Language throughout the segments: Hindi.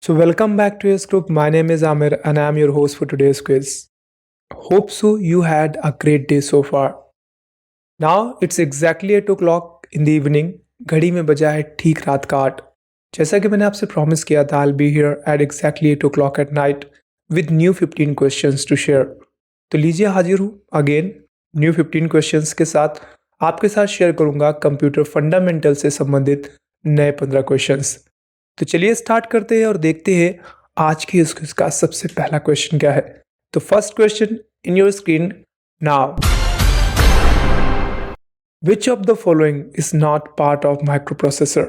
So, welcome back to your group. My name is Amir and I am your host for today's quiz. Hope so you had a great day so far. Now it's exactly 8 o'clock in the evening. घड़ी में बजा है ठीक रात का 8। जैसा कि मैंने आपसे प्रॉमिस किया था, I'll be here at exactly 8 o'clock at night with new 15 questions to share. तो लीजिए हाजिर हूँ अगेन न्यू 15 क्वेश्चंस के साथ। आपके साथ शेयर करूंगा कंप्यूटर फंडामेंटल से संबंधित नए 15 क्वेश्चंस। तो चलिए स्टार्ट करते हैं और देखते हैं आज की इस क्विज का सबसे पहला क्वेश्चन क्या है। तो first question in your screen now. Which of the following is not part of microprocessor?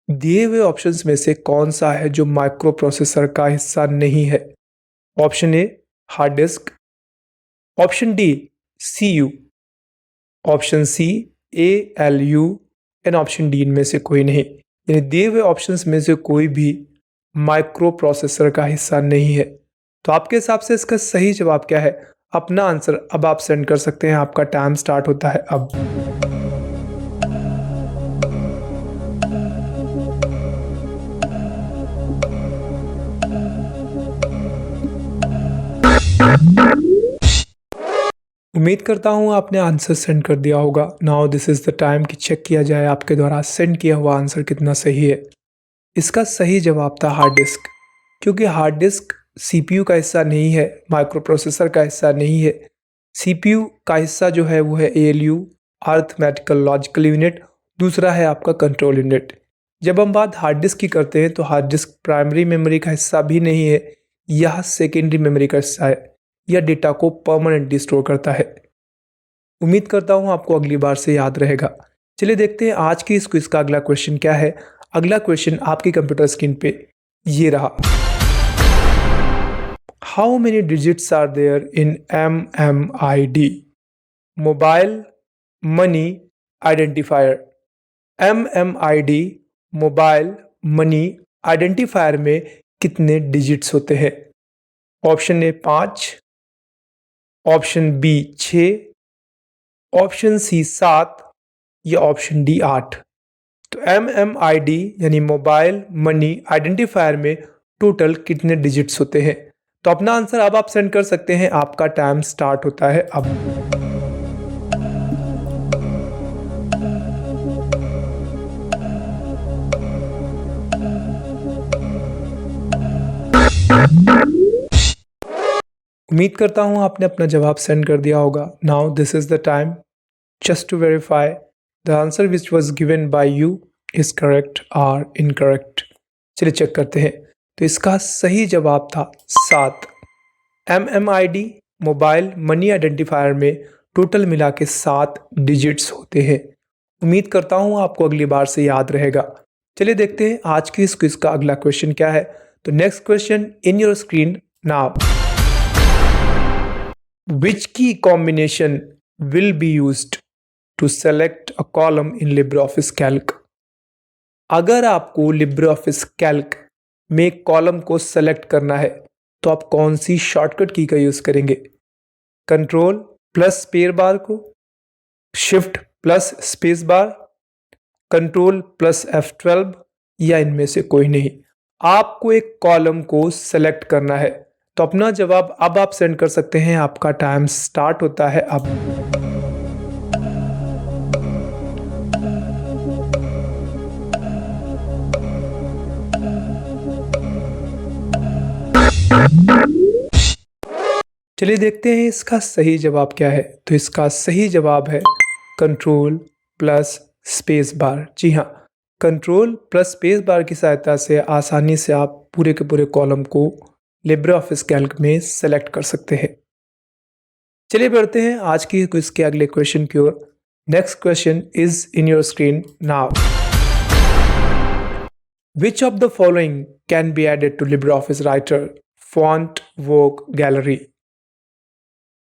दिए हुए ऑप्शंस में से कौन सा है जो माइक्रो प्रोसेसर का हिस्सा नहीं है? Option A hard disk, option D CU, option C ALU and option D इनमें से कोई नहीं। यानी दिए हुए ऑप्शंस में से कोई भी माइक्रो प्रोसेसर का हिस्सा नहीं है। तो आपके हिसाब से इसका सही जवाब क्या है? अपना आंसर अब आप सेंड कर सकते हैं। आपका टाइम स्टार्ट होता है अब। उम्मीद करता हूँ आपने आंसर सेंड कर दिया होगा। Now this is the time कि चेक किया जाए आपके द्वारा सेंड किया हुआ आंसर कितना सही है। इसका सही जवाब था हार्ड डिस्क, क्योंकि हार्ड डिस्क CPU का हिस्सा नहीं है, माइक्रो प्रोसेसर का हिस्सा नहीं है। CPU का हिस्सा जो है वो है ALU, अर्थमेटिकल लॉजिकल यूनिट, दूसरा है आपका कंट्रोल यूनिट। जब हम बात हार्ड डिस्क की करते हैं तो हार्ड डिस्क प्राइमरी मेमोरी का हिस्सा भी नहीं है, यह सेकेंडरी मेमोरी का हिस्सा है। यह डेटा को परमानेंटली स्टोर करता है। उम्मीद करता हूँ आपको अगली बार से याद रहेगा। चलिए देखते हैं आज की इस क्विज का अगला क्वेश्चन क्या है। अगला क्वेश्चन आपकी कंप्यूटर स्क्रीन पे ये रहा। How many digits are there in MMID? Mobile money identifier. MMID mobile money identifier में कितने डिजिट्स होते हैं? Option A 5, option B 6, option C 7 या ऑप्शन डी 8। तो MMID यानी मोबाइल मनी आइडेंटिफायर में टोटल कितने डिजिट्स होते हैं? तो अपना आंसर अब आप सेंड कर सकते हैं। आपका टाइम स्टार्ट होता है अब। उम्मीद करता हूं आपने अपना जवाब सेंड कर दिया होगा। Now this is the time just to verify the answer which was given by you is correct or incorrect. चलिए चेक करते हैं। तो इसका सही जवाब था 7। MMID मोबाइल मनी आइडेंटिफायर में टोटल मिला के 7 डिजिट्स होते हैं। उम्मीद करता हूँ आपको अगली बार से याद रहेगा। चलिए देखते हैं आज की इस क्विज का अगला क्वेश्चन क्या है। तो next question in your screen now. Which key combination will be used to select a column in LibreOffice Calc? अगर आपको LibreOffice Calc में एक कॉलम को सेलेक्ट करना है तो आप कौन सी शॉर्टकट की का यूज करेंगे? कंट्रोल प्लस स्पेस बार को, shift plus space bar, control plus F12 या इनमें से कोई नहीं? आपको एक कॉलम को सेलेक्ट करना है तो अपना जवाब अब आप सेंड कर सकते हैं। आपका टाइम स्टार्ट होता है अब। चलिए देखते हैं इसका सही जवाब क्या है। तो इसका सही जवाब है कंट्रोल प्लस स्पेस बार। जी हाँ, कंट्रोल प्लस स्पेस बार की सहायता से आसानी से आप पूरे के पूरे कॉलम को LibreOffice कैल्क में सेलेक्ट कर सकते हैं। चलिए बढ़ते हैं आज की क्विज के अगले क्वेश्चन की ओर। Next question is in your screen now. Which of the following can be added to LibreOffice writer font work gallery?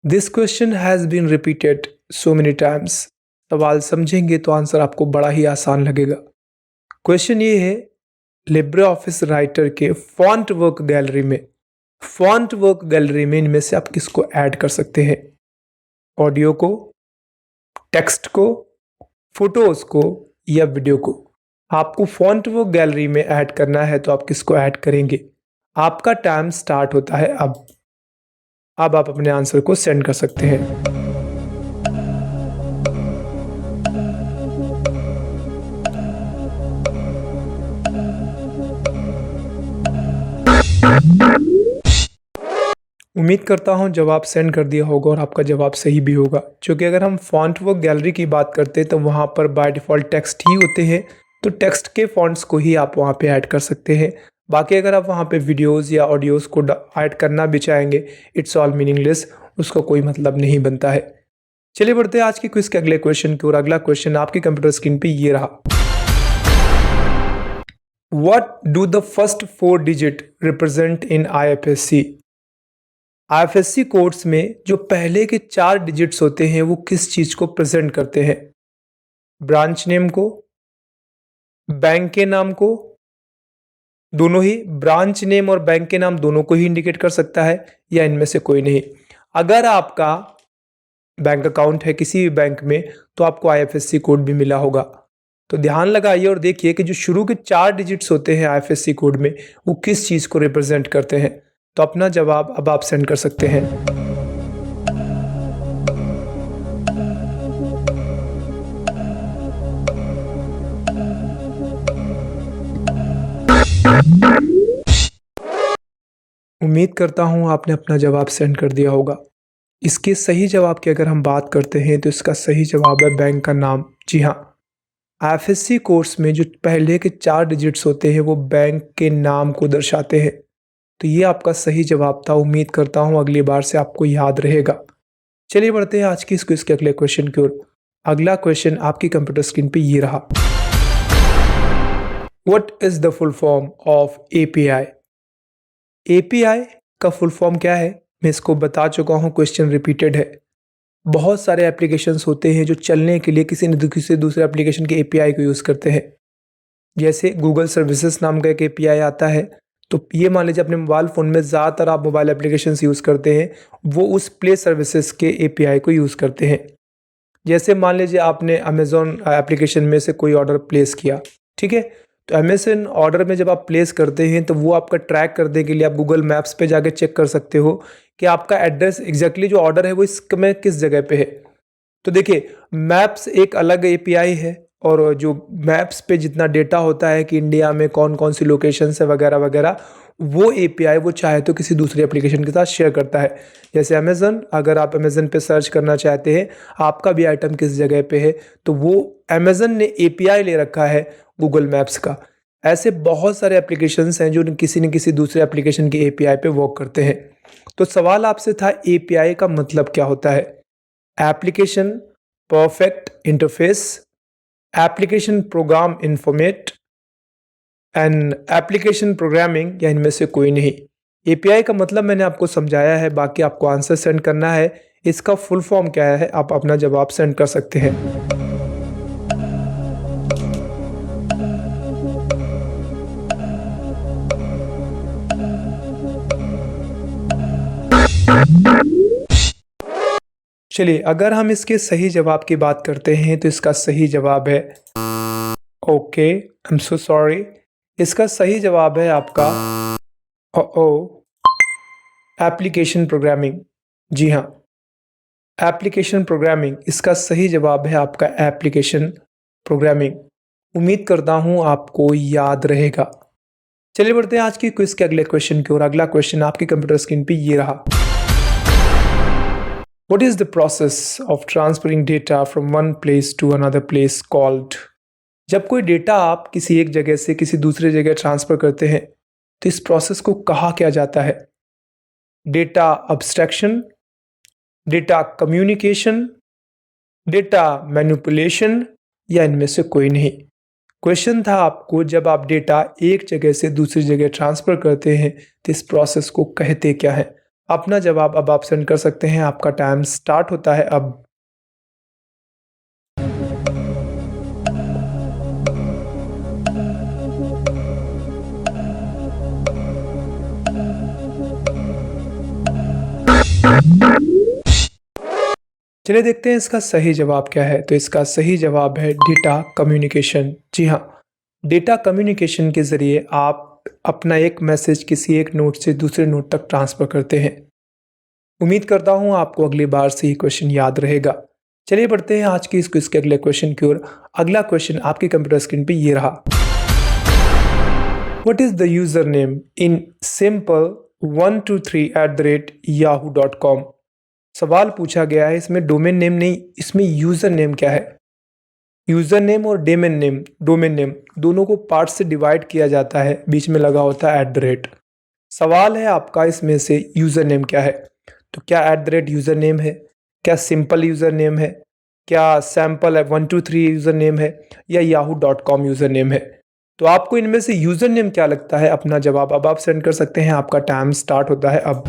This question has been repeated so many times. सवाल समझेंगे तो आंसर आपको बड़ा ही आसान लगेगा। क्वेश्चन ये है, LibreOffice राइटर के फॉन्ट वर्क गैलरी में इनमें से आप किसको ऐड कर सकते हैं? ऑडियो को, टेक्स्ट को, फोटोज को या वीडियो को? आपको फॉन्ट वो गैलरी में ऐड करना है तो आप किसको ऐड करेंगे। आपका टाइम स्टार्ट होता है अब आप अपने आंसर को सेंड कर सकते हैं। उम्मीद करता हूं जवाब सेंड कर दिया होगा और आपका जवाब सही भी होगा, क्योंकि अगर हम फॉन्ट वर्क गैलरी की बात करते हैं तो वहां पर बाय डिफ़ॉल्ट टेक्स्ट ही होते हैं, तो टेक्स्ट के फॉन्ट्स को ही आप वहां पे ऐड कर सकते हैं। बाकी अगर आप वहां पे वीडियोस या ऑडियोज़ को ऐड करना भी चाहेंगे, इट्स ऑल मीनिंगलेस, उसका कोई मतलब नहीं बनता है। चलिए बढ़ते हैं आज की क्विज के अगले क्वेश्चन की ओर। अगला क्वेश्चन आपकी कंप्यूटर स्क्रीन पे ये रहा। What do the first 4 digit represent in IFSC? IFSC codes में जो पहले के 4 डिजिट्स होते हैं वो किस चीज को प्रेजेंट करते हैं? ब्रांच नेम को, बैंक के नाम को, दोनों ही, ब्रांच नेम और बैंक के नाम दोनों को ही इंडिकेट कर सकता है, या इनमें से कोई नहीं। अगर आपका बैंक अकाउंट है किसी भी बैंक में तो आपको IFSC कोड भी मिला होगा। तो ध्यान लगाइए और देखिए कि जो शुरू के 4 डिजिट्स होते हैं IFSC कोड में वो किस चीज को रिप्रेजेंट करते हैं। तो अपना जवाब अब आप सेंड कर सकते हैं। उम्मीद करता हूं आपने अपना जवाब सेंड कर दिया होगा। इसके सही जवाब की अगर हम बात करते हैं तो इसका सही जवाब है बैंक का नाम। जी हाँ, IFSC कोर्स में जो पहले के 4 डिजिट्स होते हैं वो बैंक के नाम को दर्शाते हैं। तो ये आपका सही जवाब था। उम्मीद करता हूँ अगली बार से आपको याद रहेगा। चलिए बढ़ते हैं आज की इस क्विज के अगले क्वेश्चन की ओर। अगला क्वेश्चन आपकी कंप्यूटर स्क्रीन पे ये रहा। What is the full form of API? API का फुल फॉर्म क्या है मैं इसको बता चुका हूँ, क्वेश्चन रिपीटेड है। बहुत सारे एप्लीकेशंस होते हैं जो चलने के लिए किसी न किसी दूसरे एप्लीकेशन के API को यूज़ करते हैं। जैसे गूगल सर्विसेज नाम का एक API आता है, तो ये मान लीजिए अपने मोबाइल फ़ोन में ज़्यादातर आप मोबाइल एप्लीकेशंस यूज़ करते हैं, वो उस प्ले सर्विसेज के API को यूज़ करते हैं। जैसे मान लीजिए आपने अमेज़न एप्लीकेशन में से कोई ऑर्डर प्लेस किया, ठीक है, तो अमेज़न ऑर्डर में जब आप प्लेस करते हैं तो वो आपका ट्रैक करने के लिए आप गूगल मैप्स पे जाके चेक कर सकते हो कि आपका एड्रेस एग्जैक्टली जो ऑर्डर है वो इसमें किस जगह पे है। तो देखिए, मैप्स एक अलग API है, और जो मैप्स पे जितना डेटा होता है कि इंडिया में कौन कौन सी लोकेशंस है वगैरह वगैरह, वो API वो चाहे तो किसी दूसरी एप्लीकेशन के साथ शेयर करता है। जैसे अमेज़न, अगर आप अमेज़न पे सर्च करना चाहते हैं आपका भी आइटम किस जगह पे है, तो वो अमेज़न ने API ले रखा है गूगल मैप्स का। ऐसे बहुत सारे एप्लीकेशंस हैं जो किसी न किसी दूसरे एप्लीकेशन के API पे वर्क करते हैं। तो सवाल आपसे था API का मतलब क्या होता है? Application perfect interface, application program information and application programming, या इनमें से कोई नहीं। API का मतलब मैंने आपको समझाया है, बाकी आपको आंसर सेंड करना है। इसका फुल फॉर्म क्या है आप अपना जवाब सेंड कर सकते हैं। चलिए, अगर हम इसके सही जवाब की बात करते हैं तो इसका सही जवाब है, okay I am so sorry, इसका सही जवाब है आपका एप्लीकेशन प्रोग्रामिंग। जी हाँ, एप्लीकेशन प्रोग्रामिंग, इसका सही जवाब है आपका एप्लीकेशन प्रोग्रामिंग। उम्मीद करता हूँ आपको याद रहेगा। चलिए बढ़ते हैं आज की क्विज के अगले क्वेश्चन की ओर। अगला क्वेश्चन आपकी कंप्यूटर स्क्रीन पे ये रहा। What is the process of transferring data from one place to another place called? जब कोई डेटा आप किसी एक जगह से किसी दूसरे जगह ट्रांसफर करते हैं तो इस प्रोसेस को कहा क्या जाता है? Data abstraction, data communication, data manipulation, या इनमें से कोई नहीं। क्वेश्चन था आपको, जब आप डेटा एक जगह से दूसरी जगह ट्रांसफर करते हैं तो इस प्रोसेस को कहते क्या है? अपना जवाब अब आप सेंड कर सकते हैं। आपका टाइम स्टार्ट होता है अब। चलिए देखते हैं इसका सही जवाब क्या है। तो इसका सही जवाब है डेटा कम्युनिकेशन। जी हाँ, डेटा कम्युनिकेशन के ज़रिए आप अपना एक मैसेज किसी एक नोड से दूसरे नोड तक ट्रांसफ़र करते हैं। उम्मीद करता हूँ आपको अगली बार से ये क्वेश्चन याद रहेगा। चलिए बढ़ते हैं आज की इस क्विज़ के अगले क्वेश्चन की ओर। अगला क्वेश्चन आपकी कंप्यूटर स्क्रीन पे ये रहा। What is the username in simple123@yahoo.com? सवाल पूछा गया है, इसमें डोमेन नेम नहीं, इसमें यूज़र नेम क्या है। यूज़र नेम और डोमेन नेम दोनों को पार्ट से डिवाइड किया जाता है, बीच में लगा होता है @ सवाल है आपका इसमें से यूज़र नेम क्या है। तो क्या @ यूज़र नेम है, क्या सिंपल यूज़र नेम है, क्या सैम्पल 123 यूज़र नेम है, या yahoo.com यूज़र नेम है। तो आपको इनमें से यूज़र नेम क्या लगता है, अपना जवाब अब आप सेंड कर सकते हैं। आपका टाइम स्टार्ट होता है अब।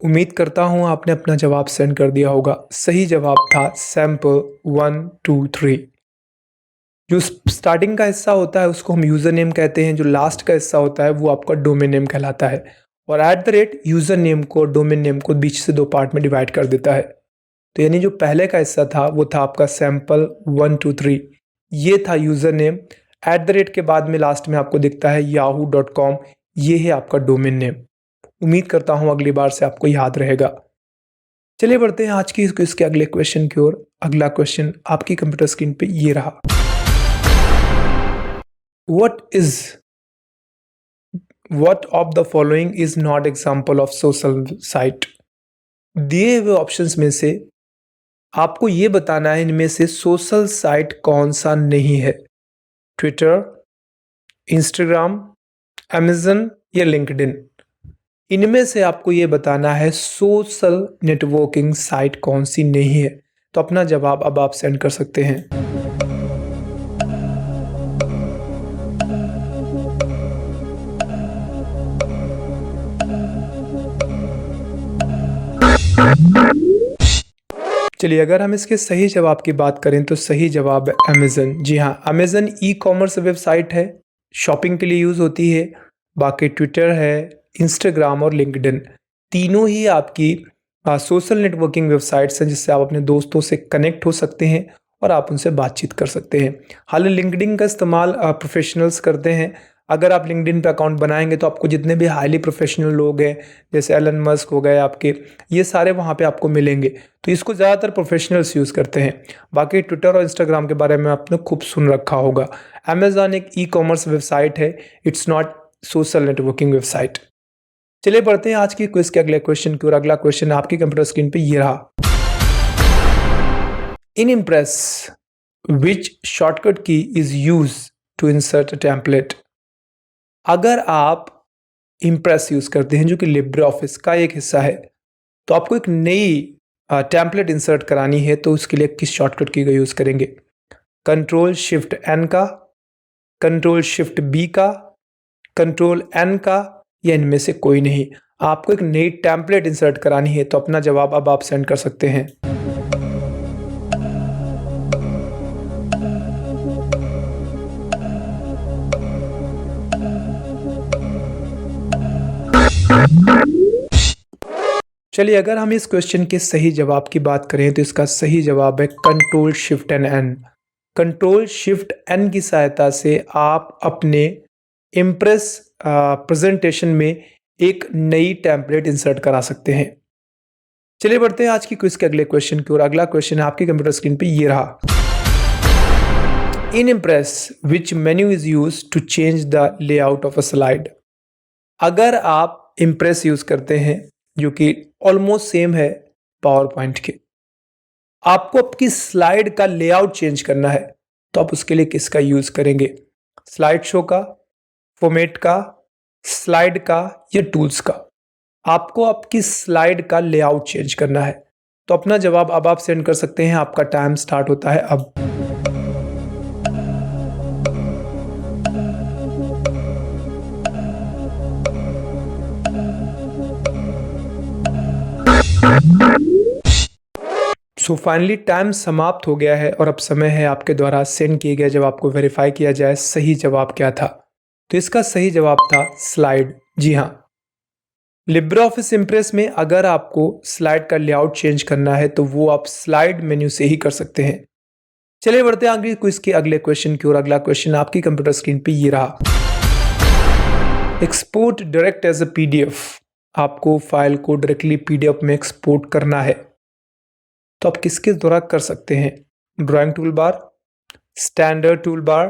उम्मीद करता हूँ आपने अपना जवाब सेंड कर दिया होगा। सही जवाब था सैम्पल 123। जो स्टार्टिंग का हिस्सा होता है उसको हम यूज़र नेम कहते हैं, जो लास्ट का हिस्सा होता है वो आपका डोमेन नेम कहलाता है। और @ यूज़र नेम को डोमेन नेम को बीच से 2 पार्ट में डिवाइड कर देता है। तो यानी जो पहले का हिस्सा था वो था आपका सैम्पल 123, ये था यूज़र नेम। @ के बाद में लास्ट में आपको दिखता है yahoo.com, ये है आपका डोमेन नेम। उम्मीद करता हूँ अगली बार से आपको याद रहेगा। चलिए बढ़ते हैं आज की इस क्विज़ के अगले क्वेश्चन की ओर। अगला क्वेश्चन आपकी कंप्यूटर स्क्रीन पे ये रहा। What of the following is not example of social site? दिए हुए ऑप्शंस में से आपको ये बताना है इनमें से सोशल साइट कौन सा नहीं है। ट्विटर, इंस्टाग्राम, अमेज़न या लिंक्डइन। इनमें से आपको ये बताना है सोशल नेटवर्किंग साइट कौन सी नहीं है। तो अपना जवाब अब आप सेंड कर सकते हैं। चलिए अगर हम इसके सही जवाब की बात करें तो सही जवाब है अमेज़न। जी हाँ, अमेज़न ई-कॉमर्स वेबसाइट है, शॉपिंग के लिए यूज़ होती है। बाकी ट्विटर है, इंस्टाग्राम और लिंक्डइन, तीनों ही आपकी सोशल नेटवर्किंग वेबसाइट्स हैं जिससे आप अपने दोस्तों से कनेक्ट हो सकते हैं और आप उनसे बातचीत कर सकते हैं। हालांकि लिंक्डइन का इस्तेमाल प्रोफेशनल्स करते हैं। अगर आप लिंक्डइन पे अकाउंट बनाएंगे तो आपको जितने भी हाईली प्रोफेशनल लोग हैं जैसे एलन मस्क हो गए आपके, ये सारे वहाँ पे आपको मिलेंगे। तो इसको ज़्यादातर प्रोफेशनल्स यूज़ करते हैं। बाकी ट्विटर और इंस्टाग्राम के बारे में आपने खूब सुन रखा होगा। अमेज़न एक ई-कॉमर्स वेबसाइट है, it's not social networking website. चलिए बढ़ते हैं आज की क्विज के अगले क्वेश्चन की और अगला क्वेश्चन आपकी कंप्यूटर स्क्रीन पे ये रहा। In impress which shortcut key is use to insert a template. अगर आप इम्प्रेस यूज करते हैं जो कि लिब्रे ऑफिस का एक हिस्सा है, तो आपको एक नई टेम्पलेट इंसर्ट करानी है तो उसके लिए किस शॉर्टकट की का यूज करेंगे। Ctrl+Shift+N का, Ctrl+Shift+B का, Ctrl+N का, या इनमें से कोई नहीं। आपको एक नई टेम्पलेट इंसर्ट करानी है तो अपना जवाब अब आप सेंड कर सकते हैं। चलिए अगर हम इस क्वेश्चन के सही जवाब की बात करें तो इसका सही जवाब है Ctrl+Shift+N। Ctrl+Shift+N की सहायता से आप अपने इम्प्रेस प्रेजेंटेशन में एक नई टेम्पलेट इंसर्ट करा सकते हैं। चलिए बढ़ते हैं आज की क्विज के अगले क्वेश्चन की और अगला क्वेश्चन आपकी कंप्यूटर स्क्रीन पे ये रहा। In impress which menu is use to change the layout of a slide. अगर आप इम्प्रेस यूज करते हैं जो कि ऑलमोस्ट सेम है पावर पॉइंट के, आपको आपकी स्लाइड का लेआउट चेंज करना है तो आप उसके लिए किसका यूज करेंगे। स्लाइड शो का, फॉर्मेट का, स्लाइड का या टूल्स का। आपको आपकी स्लाइड का लेआउट चेंज करना है तो अपना जवाब अब आप सेंड कर सकते हैं। आपका टाइम स्टार्ट होता है अब। सो फाइनली टाइम समाप्त हो गया है और अब समय है आपके द्वारा सेंड किए गए जवाब को वेरीफाई किया जाए सही जवाब क्या था। तो इसका सही जवाब था स्लाइड। जी हाँ, लिब्रे ऑफिस इम्प्रेस में अगर आपको स्लाइड का लेआउट चेंज करना है तो वो आप स्लाइड मेन्यू से ही कर सकते हैं। चलिए बढ़ते हैं आगे क्विज के अगले क्वेश्चन की ओर। अगला क्वेश्चन आपकी कंप्यूटर स्क्रीन पे ये रहा। Export direct as a PDF. आपको फाइल को डायरेक्टली पीडीएफ में एक्सपोर्ट करना है तो आप किसके द्वारा कर सकते हैं? Drawing tool bar, standard tool bar,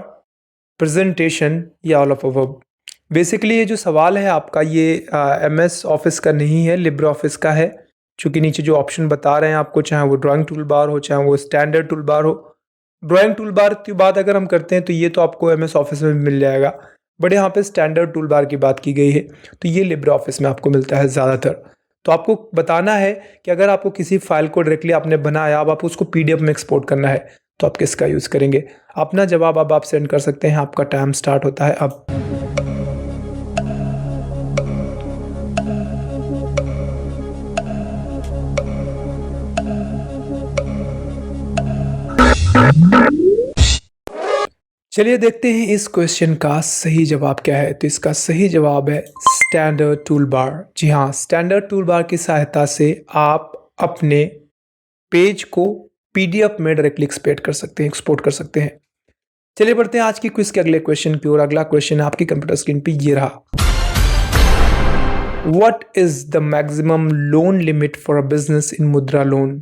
presentation या ऑल ऑफ अबव। बेसिकली ये जो सवाल है आपका ये एमएस ऑफिस का नहीं है, लिब्रे ऑफिस का है। चूंकि नीचे जो ऑप्शन बता रहे हैं आपको, चाहे वो ड्राइंग टूल बार हो, चाहे वो स्टैंडर्ड टूल बार हो। ड्राइंग टूल बार की बात अगर हम करते हैं तो ये तो आपको एमएस ऑफिस में भी मिल जाएगा, बट यहाँ पे स्टैंडर्ड टूल बार की बात की गई है तो ये लिब्रे ऑफिस में आपको मिलता है ज़्यादातर। तो आपको बताना है कि अगर आपको किसी फाइल को डायरेक्टली आपने बनाया, अब आपको उसको पीडीएफ में एक्सपोर्ट करना है तो आप किसका यूज़ करेंगे? अपना जवाब अब आप सेंड कर सकते हैं। आपका टाइम स्टार्ट होता है अब। चलिए देखते हैं इस क्वेश्चन का सही जवाब क्या है। तो इसका सही जवाब है स्टैंडर्ड टूल बार। जी हाँ, स्टैंडर्ड टूल बार की सहायता से आप अपने पेज को पीडीएफ में डायरेक्टली एक्सपोर्ट कर सकते हैं। चलिए बढ़ते हैं आज की क्विज के अगले क्वेश्चन की ओर। अगला क्वेश्चन आपकी कंप्यूटर स्क्रीन पे ये रहा। What is the maximum loan limit for a business in Mudra loan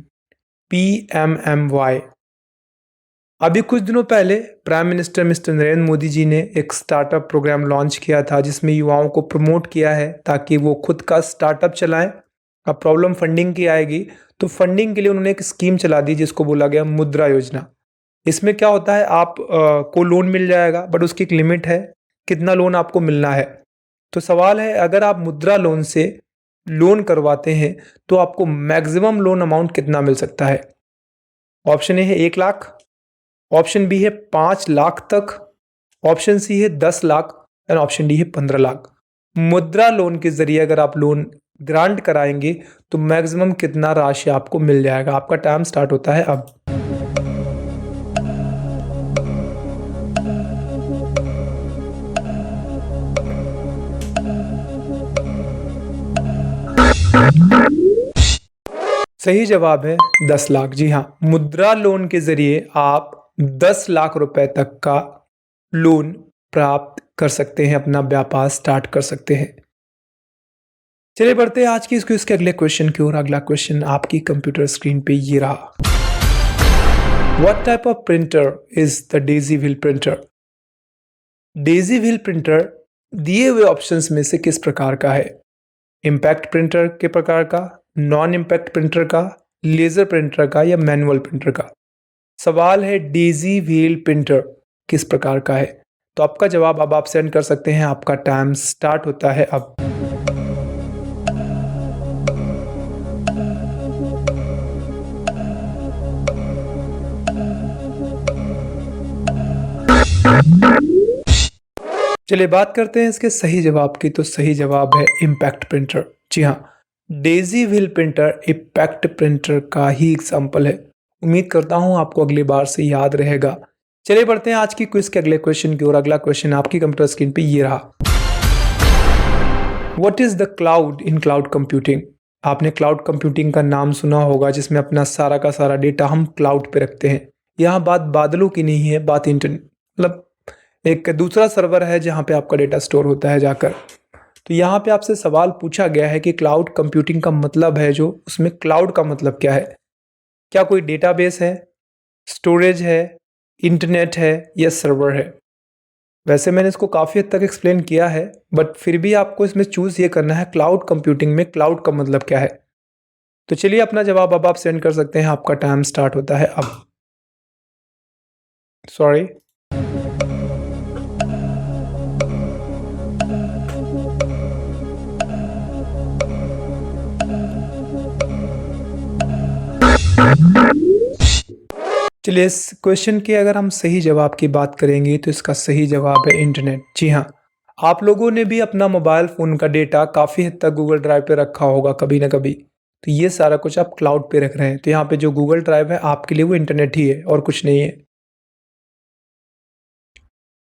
PMMY? अभी कुछ दिनों पहले prime minister mister Narendra Modi ji ने एक स्टार्टअप प्रोग्राम लॉन्च किया था जिसमें युवाओं को प्रमोट किया है ताकि वो खुद का स्टार्टअप चलाएं। अब प्रॉब्लम फंडिंग की आएगी तो फंडिंग के लिए उन्होंने एक स्कीम चला दी जिसको बोला गया मुद्रा योजना। इसमें क्या होता है, आप को लोन मिल जाएगा बट उसकी एक लिमिट है कितना लोन आपको मिलना है। तो सवाल है, अगर आप मुद्रा लोन से लोन करवाते हैं तो आपको मैक्सिमम लोन अमाउंट कितना मिल सकता है? ऑप्शन ए है 1 लाख, ऑप्शन बी है 5 लाख तक, ऑप्शन सी है 10 लाख एंड ऑप्शन डी है 15 लाख। मुद्रा लोन के जरिए अगर आप लोन ग्रांट कराएंगे तो मैक्सिमम कितना राशि आपको मिल जाएगा? आपका टाइम स्टार्ट होता है अब। सही जवाब है 10 लाख। जी हाँ, मुद्रा लोन के जरिए आप 10 लाख रुपए तक का लोन प्राप्त कर सकते हैं, अपना व्यापार स्टार्ट कर सकते हैं। चलिए बढ़ते हैं आज की इस क्विज के अगले क्वेश्चन की ओर। अगला क्वेश्चन आपकी कंप्यूटर स्क्रीन पे ये रहा। What type of printer is the daisy wheel printer? Daisy wheel printer दिए हुए ऑप्शंस में से किस प्रकार का है? इम्पैक्ट प्रिंटर के प्रकार का, नॉन इम्पैक्ट प्रिंटर का, लेजर प्रिंटर का या मैनुअल प्रिंटर का? सवाल है डेजी व्हील प्रिंटर किस प्रकार का है? तो आपका जवाब अब आप सेंड कर सकते हैं। आपका टाइम स्टार्ट होता है अब। चलिए बात करते हैं इसके सही जवाब की। तो सही जवाब है इम्पैक्ट प्रिंटर। जी हाँ, daisy wheel printer impact printer का ही एग्जाम्पल है। उम्मीद करता हूं आपको अगली बार से याद रहेगा। चलिए बढ़ते हैं आज की क्विज के अगले क्वेश्चन की ओर। अगला क्वेश्चन आपकी कंप्यूटर स्क्रीन पे ये रहा। What is the cloud in cloud computing? आपने क्लाउड कंप्यूटिंग का नाम सुना होगा जिसमें अपना सारा का सारा डेटा हम क्लाउड पे रखते हैं। यहाँ बात बादलों की नहीं है, बात इंटरनेट मतलब एक दूसरा सर्वर है जहाँ पे आपका डेटा स्टोर होता है जाकर। तो यहाँ पे आपसे सवाल पूछा गया है कि क्लाउड कंप्यूटिंग का मतलब है जो, उसमें क्लाउड का मतलब क्या है? क्या कोई डेटाबेस है, स्टोरेज है, इंटरनेट है या सर्वर है? वैसे मैंने इसको काफ़ी हद तक एक्सप्लेन किया है बट फिर भी आपको इसमें चूज़ ये करना है क्लाउड कंप्यूटिंग में क्लाउड का मतलब क्या है। तो चलिए अपना जवाब अब आप सेंड कर सकते हैं। आपका टाइम स्टार्ट होता है अब। सॉरी, चलिए इस क्वेश्चन के अगर हम सही जवाब की बात करेंगे तो इसका सही जवाब है इंटरनेट। जी हाँ, आप लोगों ने भी अपना मोबाइल फ़ोन का डेटा काफ़ी हद तक गूगल ड्राइव पे रखा होगा कभी ना कभी। तो ये सारा कुछ आप क्लाउड पे रख रहे हैं। तो यहाँ पे जो गूगल ड्राइव है आपके लिए वो इंटरनेट ही है और कुछ नहीं है।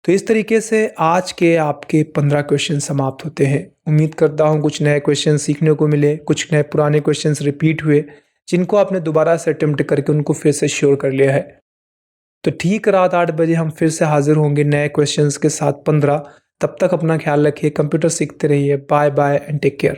तो इस तरीके से आज के आपके 15 क्वेश्चन समाप्त होते हैं। उम्मीद करता हूँ कुछ नए क्वेश्चन सीखने को मिले, कुछ नए पुराने क्वेश्चंस रिपीट हुए, जिनको आपने दोबारा से अटेम्प्ट करके उनको फिर से श्योर कर लिया है। तो ठीक रात 8 बजे हम फिर से हाजिर होंगे नए क्वेश्चंस के साथ 15। तब तक अपना ख्याल रखिए, कंप्यूटर सीखते रहिए। Bye bye and take care.